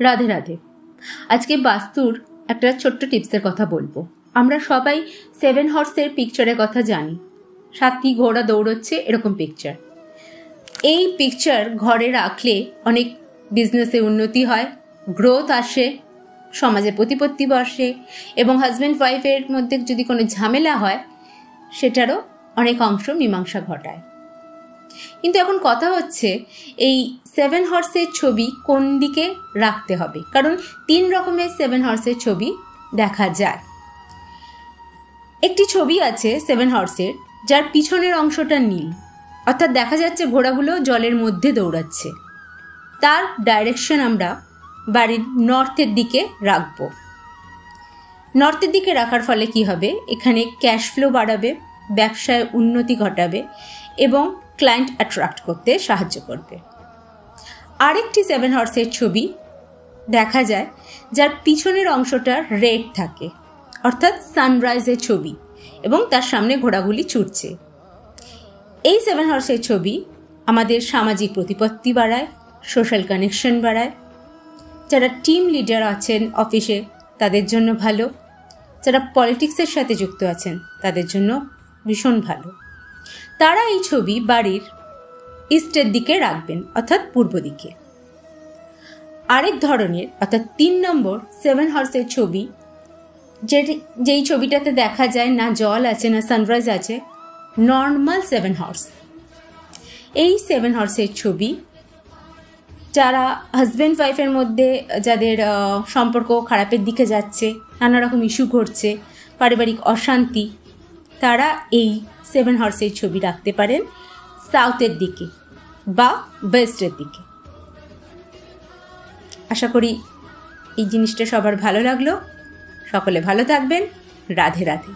রাধে রাধে। আজকে বাস্তুর একটা ছোট্ট টিপসের কথা বলবো। আমরা সবাই 7 হর্সের পিকচারের কথা জানি, 7টি ঘোড়া দৌড়চ্ছে এরকম পিকচার। এই পিকচার ঘরে রাখলে অনেক বিজনেসে উন্নতি হয়, গ্রোথ আসে, সমাজে প্রতিপত্তি বসে এবং হাজব্যান্ড ওয়াইফের মধ্যে যদি কোনো ঝামেলা হয় সেটারও অনেক অংশ মীমাংসা ঘটায়। কিন্তু এখন কথা হচ্ছে এই 7 হর্সের ছবি কোন দিকে রাখতে হবে, কারণ 3 রকমের 7 হর্সের ছবি দেখা যায়। একটি ছবি আছে 7 হর্সের যার পিছনের অংশটা নীল, অর্থাৎ দেখা যাচ্ছে ঘোড়াগুলো জলের মধ্যে দৌড়াচ্ছে। তার ডাইরেকশন আমরা বাড়ির নর্থের দিকে রাখবো। নর্থের দিকে রাখার ফলে কি হবে, এখানে ক্যাশ ফ্লো বাড়াবে, ব্যবসায় উন্নতি ঘটাবে এবং ক্লায়েন্ট অ্যাট্রাক্ট করতে সাহায্য করবে। আরেকটি 7 হর্সের ছবি দেখা যায় যার পিছনের অংশটা রেড থাকে, অর্থাৎ সানরাইজের ছবি এবং তার সামনে ঘোড়াগুলি ছুটছে। এই 7 হর্সের ছবি আমাদের সামাজিক প্রতিপত্তি বাড়ায়, সোশ্যাল কানেকশন বাড়ায়। যারা টিম লিডার আছেন অফিসে তাদের জন্য ভালো, যারা পলিটিক্সের সাথে যুক্ত আছেন তাদের জন্য ভীষণ ভালো। তারা এই ছবি বাড়ির ইস্টের দিকে রাখবেন, অর্থাৎ পূর্ব দিকে। আরেক ধরনের অর্থাৎ 3 নম্বর 7 হর্সের ছবি, যেই ছবিটাতে দেখা যায় না জল আছে না সানরাইজ আছে, নর্মাল 7 হর্স। এই 7 হর্সের ছবি যারা হাজব্যান্ড ওয়াইফের মধ্যে যাদের সম্পর্ক খারাপের দিকে যাচ্ছে, নানা রকম ইস্যু ঘটছে, পারিবারিক অশান্তি, তারা এই 7 হর্সের ছবি রাখতে পারেন সাউথের দিকে বা ওয়েস্টের দিকে। আশা করি এই জিনিসটা সবার ভালো লাগলো। সকলে ভালো থাকবেন। রাধে রাধে।